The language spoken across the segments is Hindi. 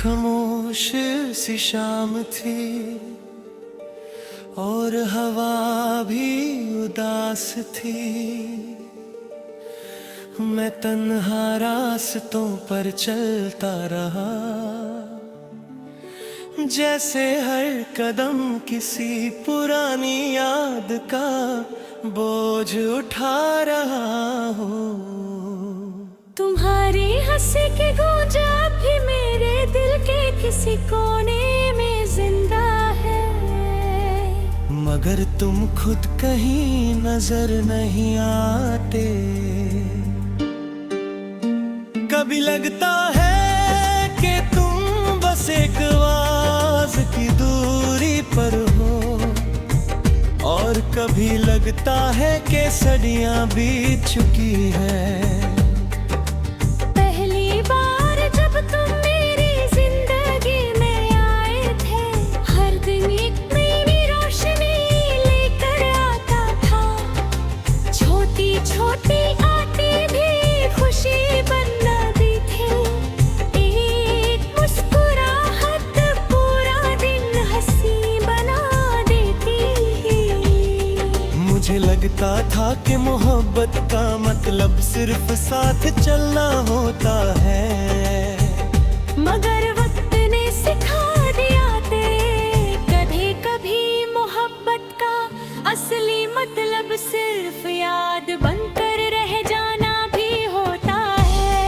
खामोश सी शाम थी और हवा भी उदास थी। मैं तन्हा रास्तों पर चलता रहा, जैसे हर कदम किसी पुरानी याद का बोझ उठा रहा हो। तुम्हारी हंसी की गूंज भी मेरे दिल के किसी कोने में जिंदा है, मगर तुम खुद कहीं नजर नहीं आते। कभी लगता है कि तुम बस एक आवाज की दूरी पर हो, और कभी लगता है कि सदियां बीत चुकी है। पहली बार जब तुम मेरी जिंदगी में आए थे, हर दिन एक नई रोशनी लेकर आता था। छोटी छोटी आती भी खुशी बना दी थी, एक मुस्कुराहट पूरा दिन हंसी बना देती। मुझे लगता था कि मोहब्बत का मतलब सिर्फ साथ चलना होता है, मगर वक्त ने सिखा दिया थे कभी कभी मोहब्बत का असली मतलब सिर्फ याद बनकर रह जाना भी होता है।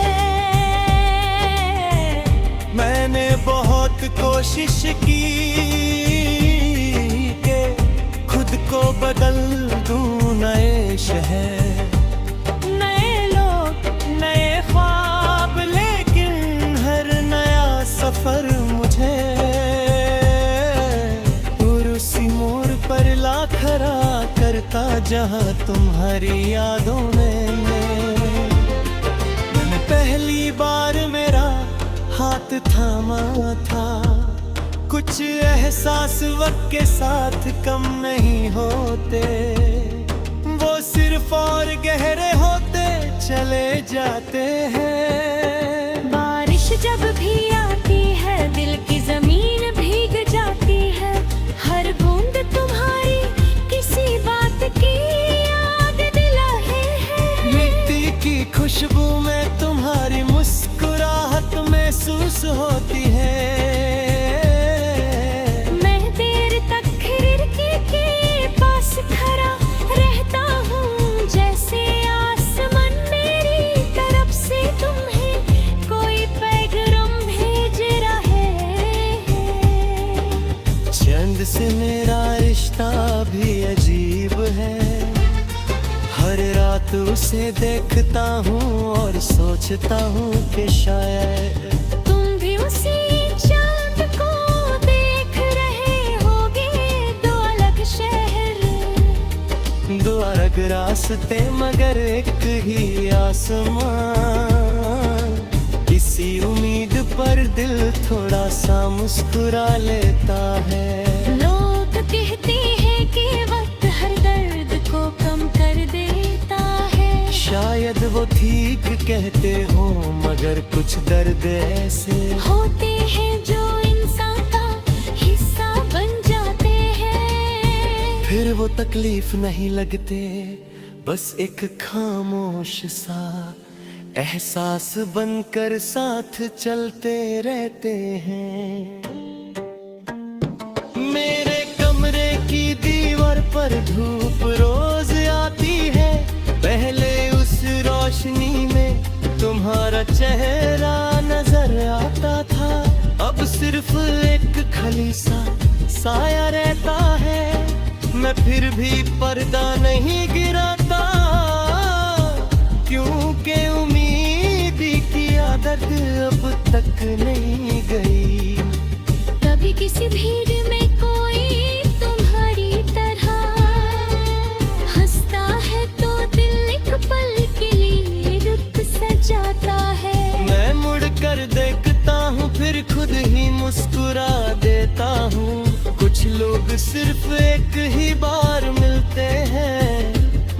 मैंने बहुत कोशिश की कि खुद को बदल दूं, नए शहर नए लोग नए ख्वाब, लेकिन हर नया सफर मुझे उसी मोड़ पर ला खड़ा करता जहां तुम्हारी यादों ने। पहली बार मेरा हाथ थामा था, कुछ एहसास वक्त के साथ कम नहीं होते, वो सिर्फ और गहरे होते चले जाते हैं। बारिश जब भी आती है दिल की जमीन भीग जाती है, हर बूंद तुम्हारी किसी बात की याद दिलाए है। मिट्टी की खुशबू में तुम्हारी मुस्कुराहट महसूस होती है। मैं देर तक खिड़की के पास खड़ा रहता हूँ, जैसे आसमान मेरी तरफ से तुम्हें कोई पैगाम भेज रहा है। चंद से मेरा रिश्ता भी अजीब है, हर रात उसे देखता हूँ और सोचता हूँ कि शायद तुम भी उसी चांद को देख रहे होगे, दो अलग शहर दो अलग रास्ते मगर एक ही आसमां। किसी उम्मीद पर दिल थोड़ा सा मुस्कुरा लेता है। लोग कहते हैं कि वक्त हर दर्द को कम कर देता है, शायद वो ठीक कहते हो, मगर कुछ दर्द ऐसे होते हैं जो इंसान का हिस्सा बन जाते हैं। फिर वो तकलीफ नहीं लगते, बस एक खामोश सा एहसास बनकर साथ चलते रहते हैं। मेरे कमरे की दीवार पर धूप रोज आती है, पहले उस रोशनी में तुम्हारा चेहरा नजर आता था, अब सिर्फ एक खली सा साया रहता है। मैं फिर भी पर्दा नहीं गिराता, क्योंकि उम्मीद की आदत अब तक नहीं गई। कभी किसी भीड़ में कोई तुम्हारी तरह हंसता है तो दिल एक पल के लिए रुक सा जाता है। मैं मुड़ कर देखता हूँ फिर खुद ही मुस्कुरा देता हूँ। कुछ लोग सिर्फ एक ही बार मिलते हैं,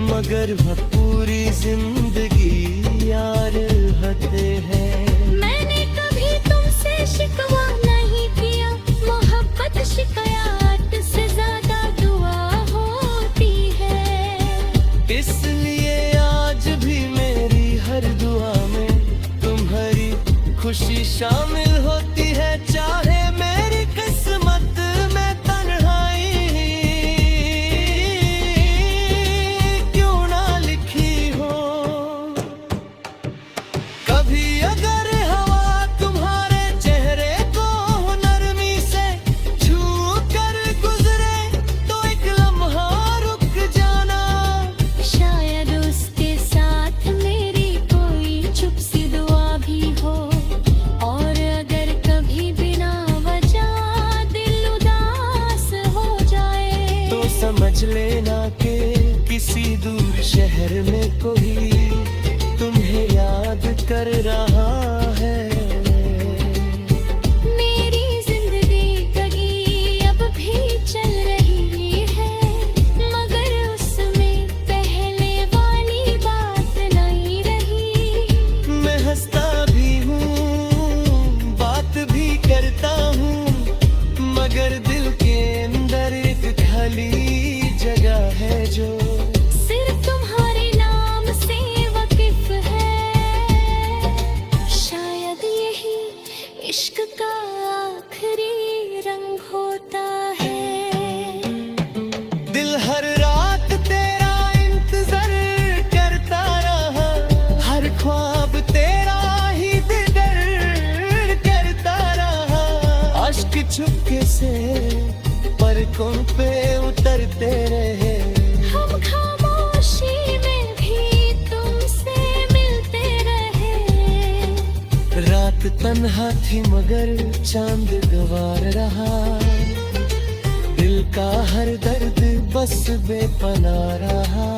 मगर वह पूरी जिंदगी यार होते हैं। मैंने कभी तुमसे शिकवा शामिल होती है, चाहे मेरी किस्मत में तन्हाई क्यों ना लिखी हो। कभी अगर हवा तुम्हारे चेहरे को नरमी से छू कर गुजरे तो एक लम्हा रुक जाना। शायद उसके साथ मेरी कोई चुप सी दुआ भी हो। और अगर कभी बिना वजह दिल उदास हो जाए तो समझ लेना कि किसी दूर शहर में कोई तुम्हें याद कर रहा है। मेरी जिंदगी कहीं अब भी चल रही है, मगर उसमें पहले वाली बात नहीं रही। मैं हंसता भी हूँ, बात भी करता हूँ, मगर दिल के अंदर एक खाली जगह है जो सिर्फ तुम्हारे नाम से वाकिफ है। शायद यही इश्क का आखिरी रंग होता है। दिल हर रात तेरा इंतजार करता रहा, हर ख्वाब तेरा ही दिगर करता रहा। अश्क चुपके से पलकों पे उतरते रहे, हम खामोशी में भी तुमसे मिलते रहे। रात तन्हा थी मगर चांद गवार रहा। दिल का हर दर्द बस बेपनाह रहा।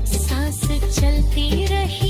सांस चलती रही